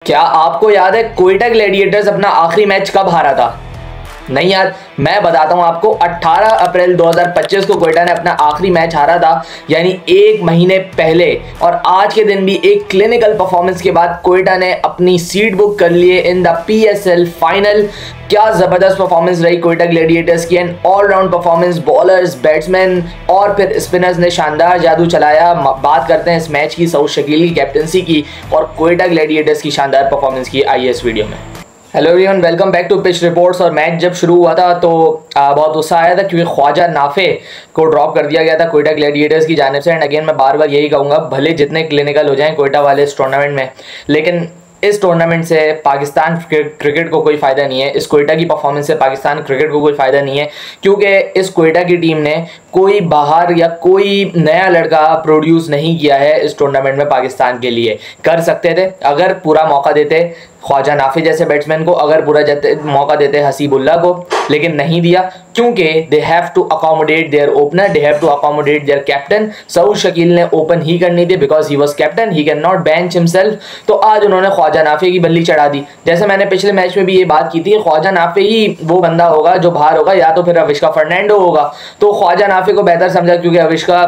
क्या आपको याद है कोयटा ग्लैडिएटर्स अपना आखिरी मैच कब हारा था? नहीं यार, मैं बताता हूं आपको। 18 अप्रैल 2025 को कोयटा ने अपना आखिरी मैच हारा था, यानी एक महीने पहले। और आज के दिन भी एक क्लिनिकल परफॉर्मेंस के बाद कोयटा ने अपनी सीट बुक कर लिए इन द पीएसएल फाइनल। क्या जबरदस्त परफॉर्मेंस रही कोयटा ग्लैडिएटर्स की, and all round performance. Bowlers, batsman और फिर स्पिनर्स ने शानदार जादू चलाया। बात करते हैं इस मैच की सऊद शकील की कैप्टनसी की और कोयटा ग्लैडिएटर्स की शानदार परफॉर्मेंस की। आइए इस वीडियो में। Hello everyone, welcome back to pitch reports. और मैच जब शुरू हुआ था तो बहुत उत्साह आया था क्योंकि ख्वाजा नाफे को ड्रॉप कर दिया गया था कोयटा ग्लैडिएटर्स की जानिब से। एंड अगेन मैं बार बार यही कहूँगा, भले जितने क्लिनिकल हो जाएं कोयटा वाले इस टूर्नामेंट में, लेकिन इस टूर्नामेंट से पाकिस्तान क्रिकेट को कोई फ़ायदा नहीं है। इस कोयटा की परफॉर्मेंस से पाकिस्तान क्रिकेट को कोई फ़ायदा नहीं है, क्योंकि इस कोयटा की टीम ने कोई बाहर या कोई नया लड़का प्रोड्यूस नहीं किया है इस टूर्नामेंट में पाकिस्तान के लिए। कर सकते थे अगर पूरा मौका देते ख्वाजा नाफी जैसे बैट्समैन को, अगर पूरा मौका देते हसीबुल्लाह को, लेकिन नहीं दिया क्योंकि they have to accommodate their opener, they have to accommodate their captain. Saud Shakeel ने ओपन ही करनी थी because he was captain, he can not bench himself. तो आज उन्होंने ख्वाजा नाफी की बल्ली चढ़ा दी। जैसे मैंने पिछले मैच में भी ये बात की थी, ख्वाजा नाफी ही वो बंदा होगा जो बाहर होगा, या तो फिर अविष्का फर्नांडो होगा। तो ख्वाजा नाफी को बेहतर समझा क्योंकि अविष्का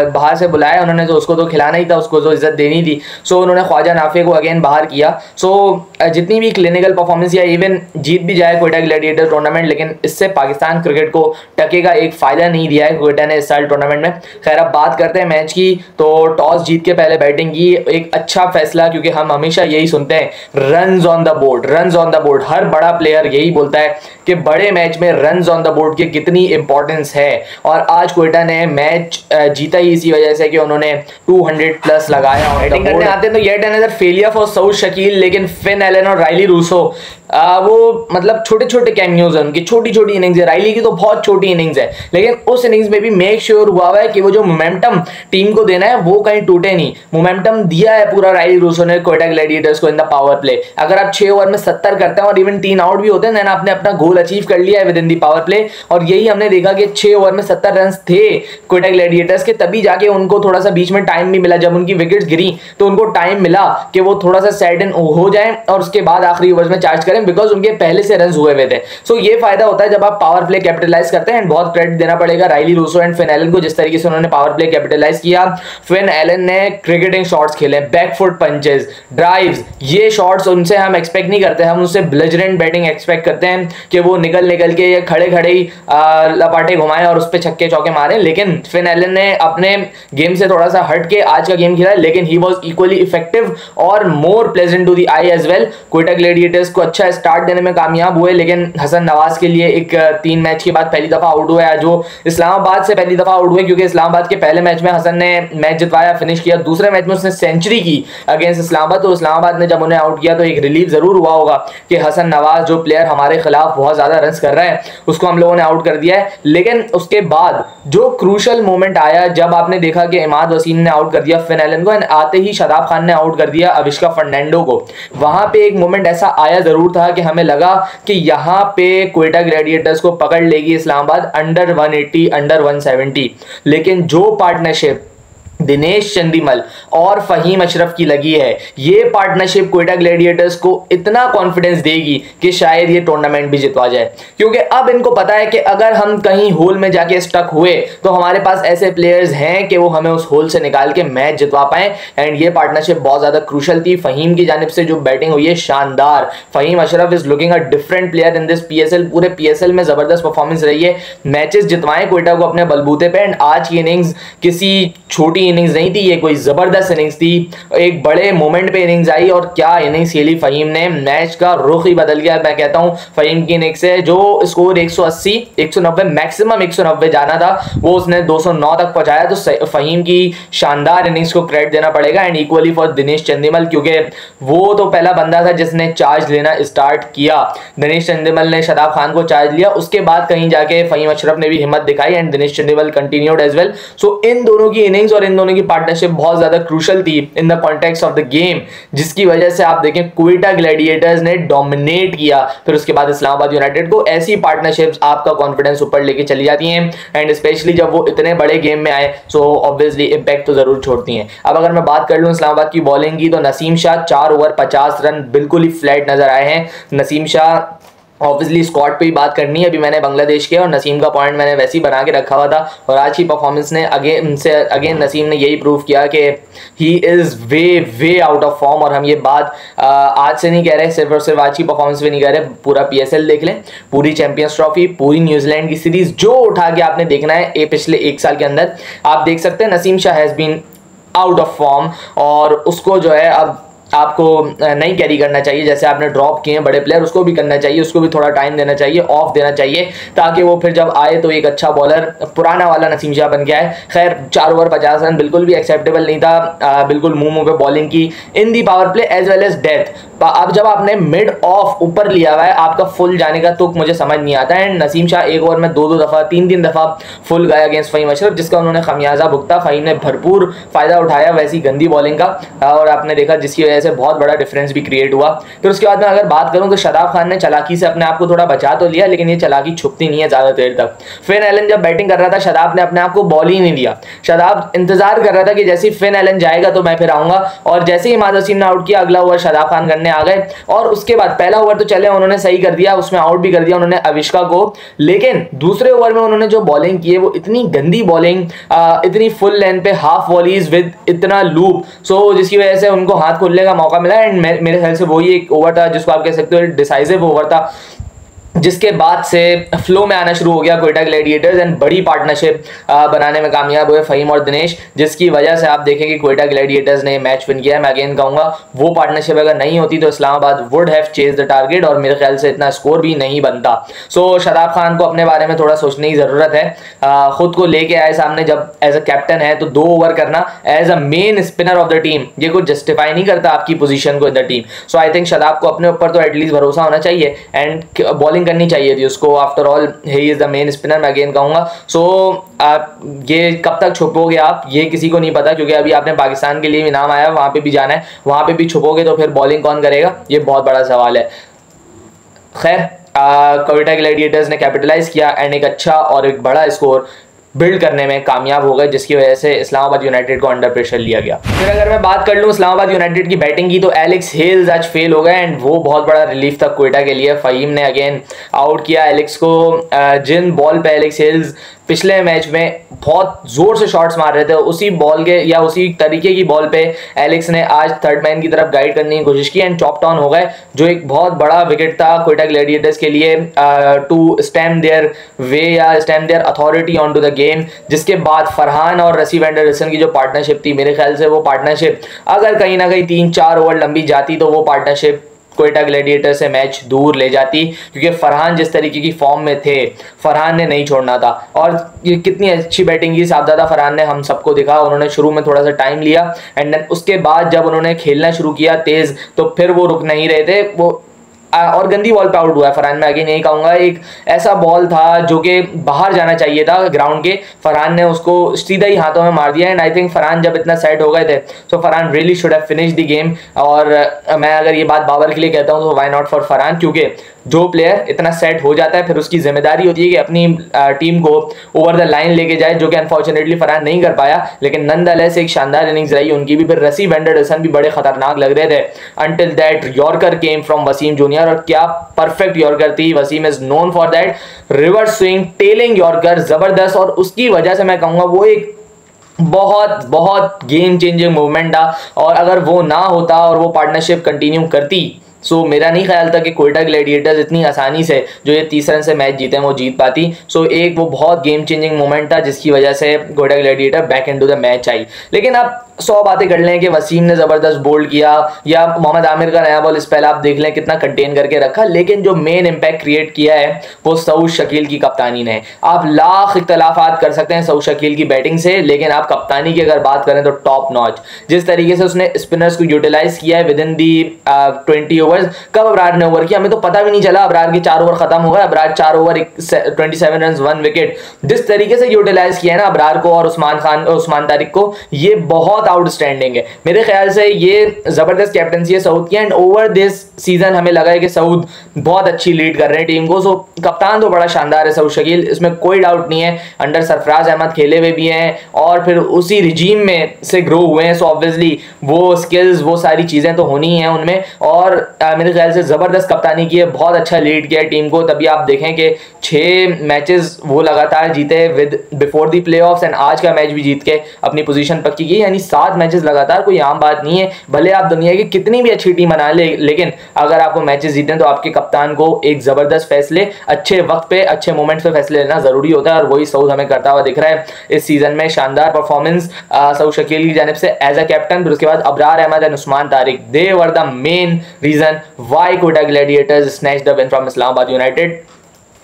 बाहर से बुलाया उन्होंने, तो उसको तो खिलाना ही था, उसको तो इज्जत देनी थी। सो उन्होंने ख्वाजा नाफी को अगेन बाहर किया। सो जितनी भी क्लिनिकल परफॉर्मेंस या इवन जीत भी जाए कोयटा ग्लैडिएटर टूर्नामेंट, लेकिन इससे पाकिस्तान क्रिकेट को टकेगा एक फायदा नहीं दिया है कोयटा ने इस साल टूर्नामेंट में। खैर, अब बात करते हैं मैच की। तो टॉस जीत के पहले बैटिंग की, एक अच्छा फैसला, क्योंकि हम हमेशा यही सुनते हैं, runs on the board, runs on the board. हर बड़ा प्लेयर यही बोलता है कि बड़े मैच में रन्स ऑन द बोर्ड की कितनी इंपॉर्टेंस है। और आज कोयटा ने मैच जीता ही इसी वजह से कि उन्होंने 200 प्लस लगाया। बैटिंग करने आते हैं तो yet another failure for Saud Shakeel, लेकिन फिन एलन और राइली रूसो वो मतलब छोटे छोटे कैमियोज हैं उनकी, छोटी छोटी इनिंग्स है। राइली की तो बहुत छोटी इनिंग्स है, लेकिन उस इनिंग्स में भी मेक श्योर हुआ है कि वो जो मोमेंटम टीम को देना है वो कहीं टूटे नहीं। मोमेंटम दिया है पूरा राइली रूसो ने कोयटा ग्लैडिएटर्स को इन द पावर प्ले। अगर आप 6 ओवर में 70 करते हैं और इवन 3 आउट भी होते हैं, आपने अपना गोल अचीव कर लिया है with in the power play. और यही हमने देखा कि 6 ओवर में 70 रन थे कोयटा ग्लैडिएटर्स के, तभी जाके उनको थोड़ा सा बीच में टाइम भी मिला। जब उनकी विकेट्स गिरी तो उनको टाइम मिला कि वो थोड़ा सा सैडन हो जाए और उसके बाद आखिरी ओवर्स में चार्ज करें, बिकॉज उनके पहले से रन हुए हुए थे। सो ये फायदा होता है जब आप पावर प्ले कैपिटलाइज करते हैं। बहुत क्रेडिट देना पड़ेगा Rilee Rossouw and Finn Allen को, जिस तरीके से उन्होंने पावर प्ले कैपिटलाइज किया। फिन एलन ने क्रिकेटिंग शॉट्स खेले, बैकफुट पंचेस, ड्राइव्स, ये शॉट्स उनसे हम एक्सपेक्ट नहीं करते। हम उनसे ब्लिजरेंट बैटिंग एक्सपेक्ट करते हैं कि वो निकल के या खड़े खड़े ही लपाटे घुमाएं और उस पर छक्के चौके मारें। लेकिन फिन एलन ने अपने गेम से थोड़ा सा हट के आज का गेम खेला, लेकिन ही वॉज इक्वली इफेक्टिव और more pleasant to the eye as well. Quetta Gladiators को अच्छा स्टार्ट देने में कामयाब हुए, लेकिन हसन नवाज के लिए एक 3 मैच के बाद पहली दफा आउट हुआ है, जो इस्लामाबाद से पहली दफा आउट हुए, क्योंकि इस्लामाबाद के पहले मैच में हसन ने मैच जितवाया, फिनिश किया। दूसरे मैच में उसने सेंचुरी की अगेंस्ट इस्लामाबाद। तो इस्लामाबाद ने जब उन्हें आउट किया तो एक रिलीफ जरूर हुआ होगा कि हसन नवाज जो प्लेयर हमारे खिलाफ बहुत ज्यादा रन कर रहा है, उसको हम लोगों ने आउट कर दिया है। लेकिन उसके बाद जो क्रूशल मोमेंट आया, जब आपने देखा कि इमाद वसीम ने आउट कर दिया फिन एलन को, एंड आते ही शादाब खान ने आउट कर दिया अविष्का फर्नांडो को, वहां पे एक मोमेंट ऐसा आया जरूर था कि हमें लगा कि यहां पे कोयटा ग्लैडिएटर्स को पकड़ लेगी इस्लामाबाद अंडर 180, अंडर 170। लेकिन जो पार्टनरशिप दिनेश चंदीमल और फहीम अशरफ की लगी है, ये पार्टनरशिप कोयटा ग्लैडिएटर्स को इतना कॉन्फिडेंस देगी कि शायद ये टूर्नामेंट भी जितवा जाए। क्योंकि अब इनको पता है कि अगर हम कहीं होल में जाके स्टक हुए तो हमारे पास ऐसे प्लेयर्स हैं कि वो हमें उस होल से निकाल के मैच जितवा पाए। एंड ये पार्टनरशिप बहुत ज्यादा क्रूशल थी। फहीम की जानिब से जो बैटिंग हुई है शानदार। Faheem Ashraf is looking a different player in this PSL. पूरे पीएसएल में जबरदस्त परफॉर्मेंस रही है, मैचेस जितवाए कोयटा को अपने बलबूते पे। एंड आज की इनिंग्स किसी छोटी इनिंग्स नहीं थी, ये कोई जबरदस्त इनिंग्स थी। एक बड़े मोमेंट पे इनिंग्स आई और क्या इनिंग्स खेली फहीम ने, मैच का रुख ही बदल गया। मैं कहता हूं फहीम की इनिंग्स से जो स्कोर 180, 190, मैक्सिमम 190 जाना था, वो उसने 209 तक पहुंचाया। तो फहीम की शानदार इनिंग्स को क्रेडिट देना पड़ेगा। And equally for Dinesh Chandimal, क्योंकि वो तो पहला बंदा था जिसने चार्ज लेना स्टार्ट किया। दिनेश चंदीमल ने शादाब खान को चार्ज लिया, उसके बाद कहीं जाके फहीम अशरफ ने भी हिम्मत दिखाई and Dinesh Chandimal continued as well. So इन दोनों की इनिंग्स और इन दोनों की पार्टनरशिप बहुत ज्यादा क्रूशल थी in the context of the game, जिसकी वजह से आप देखें क्वेटा ग्लैडिएटर्स ने डोमिनेट किया। फिर उसके बाद इस्लामाबाद यूनाइटेड को ऐसी पार्टनरशिप्स आपका कॉन्फिडेंस ऊपर लेके चली जाती हैं, एंड स्पेशली जब वो इतने बड़े गेम में आए सो ऑब्वियसली इंपैक्ट तो जरूर छोड़ती हैं। अब अगर मैं बात कर लूँ इस्लामाबाद की बॉलिंग की, तो नसीम शाह 4 ओवर 50 रन बिल्कुल ही फ्लैट नजर आए हैं। नसीम शाह ऑब्वियसली स्क्वाड पे ही बात करनी है, अभी मैंने बांग्लादेश के और नसीम का पॉइंट मैंने वैसे ही बना के रखा हुआ था, और आज की परफॉर्मेंस ने अगेन नसीम ने यही प्रूव किया कि he is way out of form. और हम ये बात आज से नहीं कह रहे, सिर्फ और सिर्फ आज की परफॉर्मेंस पे नहीं कह रहे, पूरा PSL देख लें, पूरी चैंपियंस ट्रॉफी, पूरी न्यूजीलैंड की सीरीज जो उठा के आपने देखना है पिछले 1 साल के अंदर, आप देख सकते हैं Naseem Shah has been out of form, और उसको जो है अब आपको नहीं कैरी करना चाहिए। जैसे आपने ड्रॉप किए हैं बड़े प्लेयर, उसको भी करना चाहिए, उसको भी थोड़ा टाइम देना चाहिए, ऑफ देना चाहिए, ताकि वो फिर जब आए तो एक अच्छा बॉलर पुराना वाला नसीम शाह बन के आए। खैर 4 ओवर 50 रन बिल्कुल भी एक्सेप्टेबल नहीं था, बिल्कुल मुंह पे बॉलिंग की in the power play as well as death. अब जब आपने मिड ऑफ ऊपर लिया हुआ है, आपका फुल जाने का तुक मुझे समझ नहीं आता है। एंड नसीम शाह 1 ओवर में 2-2 दफ़ा 3-3 दफ़ा फुल गया अगेंस्ट फ़हीम अशरफ, जिसका उन्होंने खमियाजा भुगता। फ़हीम ने भरपूर फ़ायदा उठाया वैसी गंदी बॉलिंग का, और आपने देखा जिसकी वजह से बहुत बड़ा डिफरेंस भी क्रिएट हुआ। फिर उसके बाद में अगर बात करूं तो शादाब खान ने चालाकी से अपने आप को थोड़ा बचा तो लिया, लेकिन ये चालाकी छुपती नहीं है ज़्यादा देर तक। फिन एलन जब बैटिंग कर रहा था, शादाब ने अपने आप को बॉल ही नहीं दिया। शादाब इंतजार कर रहा था कि जैसे ही फिन एलन जाएगा तो मैं फिर आऊँगा, और जैसे ही इमाद वसीम ने आउट किया, अगला ओवर शादाब खान करने आ गए। और उसके बाद पहला ओवर तो चले उन्होंने सही कर दिया, उसमें आउट भी कर दिया उन्होंने अविष्का को, लेकिन दूसरे ओवर में उन्होंने जो बॉलिंग की है वो इतनी गंदी बॉलिंग, इतनी फुल लेंथ पे हाफ वॉलीज विद इतना लूप, सो जिसकी वजह से उनको हाथ खोलने का मौका मिला। एंड मेरे ख्याल से वही एक ओवर था जिसको आप कह सकते हो डिसाइसिव ओवर था, जिसके बाद से फ्लो में आना शुरू हो गया क्वेटा ग्लैडिएटर्स, एंड बड़ी पार्टनरशिप बनाने में कामयाब हुए फ़हीम और दिनेश, जिसकी वजह से आप देखें कि क्वेटा ग्लैडिएटर्स ने मैच विन किया है। मैं अगेन कहूँगा वो पार्टनरशिप अगर नहीं होती तो Islamabad would have chase the target, और मेरे ख्याल से इतना स्कोर भी नहीं बनता। सो शादाब खान को अपने बारे में थोड़ा सोचने की ज़रूरत है। खुद को लेके आए सामने, जब एज अ कैप्टन है तो 2 ओवर करना as a main spinner of the team ये कुछ जस्टिफाई नहीं करता आपकी पोजीशन को in the team. So I think Shadab को अपने ऊपर तो एटलीस्ट भरोसा होना चाहिए, एंड बॉलिंग करनी चाहिए थी उसको। After all he is the main spinner, मैं अगेन कहूंगा। सो आप ये कब तक छुपोगे आप, ये किसी को नहीं पता, क्योंकि अभी आपने पाकिस्तान के लिए भी नाम आया, वहां पे भी जाना है, वहां पे भी छुपोगे तो फिर बॉलिंग कौन करेगा, ये बहुत बड़ा सवाल है। खैर क्वेटा ग्लैडिएटर्स ने कैपिटलाइज किया एंड एक अच्छा और एक बड़ा स्कोर बिल्ड करने में कामयाब हो गए, जिसकी वजह से इस्लामाबाद यूनाइटेड को अंडर प्रेशर लिया गया। फिर अगर मैं बात कर लूँ इस्लामाबाद यूनाइटेड की बैटिंग की, तो एलेक्स हेल्स आज फेल हो गए, एंड वो बहुत बड़ा रिलीफ था क्वेटा के लिए। फ़हीम ने अगेन आउट किया एलेक्स को, जिन बॉल पे एलेक्स हेल्स पिछले मैच में बहुत जोर से शॉट्स मार रहे थे, उसी बॉल के या उसी तरीके की बॉल पे एलेक्स ने आज थर्ड मैन की तरफ गाइड करने की कोशिश की एंड चॉप डाउन हो गए, जो एक बहुत बड़ा विकेट था क्वेटा ग्लैडिएटर्स के लिए टू स्टैम्प देयर वे या stamp their authority on to the game. जिसके बाद फरहान और रसी वेंडरसन की जो पार्टनरशिप थी, मेरे ख्याल से वो पार्टनरशिप अगर कहीं ना कहीं 3-4 ओवर लंबी जाती तो वो पार्टनरशिप क्वेटा ग्लैडिएटर से मैच दूर ले जाती, क्योंकि फरहान जिस तरीके की फॉर्म में थे, फरहान ने नहीं छोड़ना था। और ये कितनी अच्छी बैटिंग की साहबजादा फरहान ने हम सबको दिखा। उन्होंने शुरू में थोड़ा सा टाइम लिया एंड देन उसके बाद जब उन्होंने खेलना शुरू किया तेज, तो फिर वो रुक नहीं रहे थे, वो और गंदी बॉल पे आउट हुआ है फरहान। मैं आगे नहीं कहूँगा, एक ऐसा बॉल था जो कि बाहर जाना चाहिए था ग्राउंड के, फरहान ने उसको सीधा ही हाथों में मार दिया। एंड आई थिंक फरहान जब इतना सेट हो गए थे तो Farhan really should have finish the game. और मैं अगर ये बात बाबर के लिए कहता हूँ तो वाई नॉट फॉर फरहान, क्योंकि जो प्लेयर इतना सेट हो जाता है फिर उसकी जिम्मेदारी होती है कि अपनी टीम को ओवर द लाइन लेके जाए, जो कि अनफॉर्चुनेटली फरहान नहीं कर पाया। लेकिन नंदलेस एक शानदार इनिंग्स रही उनकी भी। फिर रसी वेंडरसन भी बड़े खतरनाक लग रहे थे until that yorker came from Wasim junior, और क्या परफेक्ट यॉर्कर थी। Wasim is known for that reverse swing tailing yorker, जबरदस्त। और उसकी वजह से मैं कहूँगा वो एक बहुत बहुत गेम चेंजिंग मूवमेंट था, और अगर वो ना होता और वो पार्टनरशिप कंटिन्यू करती, सो मेरा नहीं ख्याल था कि क्वेटा ग्लैडिएटर्स इतनी आसानी से जो ये 30 रन से मैच जीते हैं वो जीत पाती। सो एक वो बहुत गेम चेंजिंग मोमेंट था जिसकी वजह से Quetta gladiator back into the match आई। लेकिन आप 100 बातें कर लें कि वसीम ने ज़बरदस्त बोल्ड किया या मोहम्मद आमिर का नया बॉल स्पेल आप देख लें कितना कंटेन करके रखा, लेकिन जो मेन इम्पैक्ट क्रिएट किया है वो सऊद शकील की कप्तानी ने। आप लाख इख्तलाफात कर सकते हैं सऊद शकील की बैटिंग से, लेकिन आप कप्तानी की अगर बात करें तो टॉप नॉच। जिस तरीके से उसने स्पिनर्स को यूटिलाइज किया है with in the 20 over, overs, कब अबरार ने ओवर किया हमें तो पता भी नहीं चला, अबरार के 4 ओवर खत्म हो गए, अबरार 4 ओवर 27 रन 1 विकेट। जिस तरीके से यूटिलाइज किया है ना अबरार को और उस्मान तारिक को, ये बहुत आउटस्टैंडिंग है। मेरे ख्याल से ये जबरदस्त कैप्टनसी है सऊद की, एंड ओवर दिस सीजन हमें लगा है कि सऊद बहुत अच्छी लीड कर रहे हैं टीम को। सो कप्तान तो बड़ा शानदार है सऊद शकील, इसमें कोई डाउट नहीं है। अंडर सरफराज अहमद खेले हुए भी हैं और फिर उसी रिजीम में से ग्रो हुए हैं, सो ऑब्वियसली वो स्किल्स वो सारी चीज़ें तो होनी ही हैं उनमें। और मेरे ख्याल से ज़बरदस्त कप्तानी की है, बहुत अच्छा लीड किया है टीम को। तभी आप देखें कि 6 मैचेस वो लगातार जीते with before the playoffs, and आज का मैच भी जीत के अपनी पोजीशन पक्की की, यानी 7 मैचेस लगातार कोई आम बात नहीं है। भले आप दुनिया की कितनी भी अच्छी टीम बना ले, लेकिन अगर आपको मैचेस जीतने तो आपके कप्तान को एक ज़बरदस्त फैसले अच्छे वक्त पे अच्छे मोमेंट्स पे फैसले लेना ज़रूरी होता है, और वही सऊद हमें करता हुआ दिख रहा है इस सीजन में। शानदार परफॉर्मेंस सऊद शकील की जानिब से एज अ कैप्टन। फिर उसके बाद Abrar Ahmed and Usman Tariq, they were the main reason why Quetta Gladiators snatched the win from Islamabad United.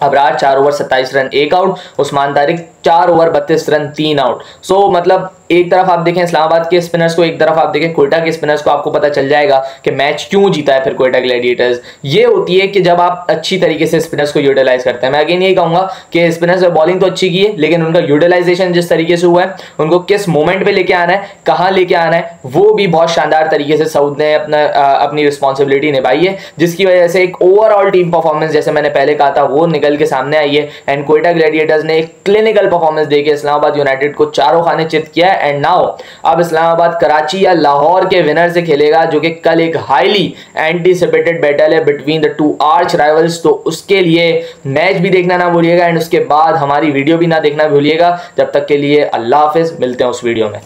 Abrar 4 over 27 run 1 out, Usman Tariq 4 over 32 run 3 out. So मतलब एक तरफ आप देखें इस्लामाबाद के स्पिनर्स को, एक तरफ आप देखें कोयटा के स्पिनर्स को, आपको पता चल जाएगा कि मैच क्यों जीता है फिर कोयटा ग्लैडिएटर्स। ये होती है कि जब आप अच्छी तरीके से स्पिनर्स को यूटिलाइज करते हैं। मैं अगेन यही कहूंगा कि स्पिनर्स ने बॉलिंग तो अच्छी की है, लेकिन उनका यूटिलाइजेशन जिस तरीके से हुआ है, उनको किस मोमेंट पे लेके आना है, कहाँ लेके आना है, वो भी बहुत शानदार तरीके से सऊद ने अपनी रिस्पॉन्सिबिलिटी निभाई है, जिसकी वजह से एक ओवरऑल टीम परफॉर्मेंस जैसे मैंने पहले कहा था वो निकल के सामने आई है। एंड कोयटा ग्लैडिएटर्स ने एक क्लिनिकल परफॉर्मेंस देके इस्लामाबाद यूनाइटेड को चारों खाने चित किया है। एंड नाउ अब इस्लामाबाद कराची या लाहौर के विनर से खेलेगा, जो कि कल एक हाईली एंटीसिपेटेड बैटल है बिटवीन द 2 आर्च राइवल्स। तो उसके लिए मैच भी देखना ना भूलिएगा, एंड उसके बाद हमारी वीडियो भी ना देखना भूलिएगा। जब तक के लिए अल्लाह हाफिज, मिलते हैं उस वीडियो में।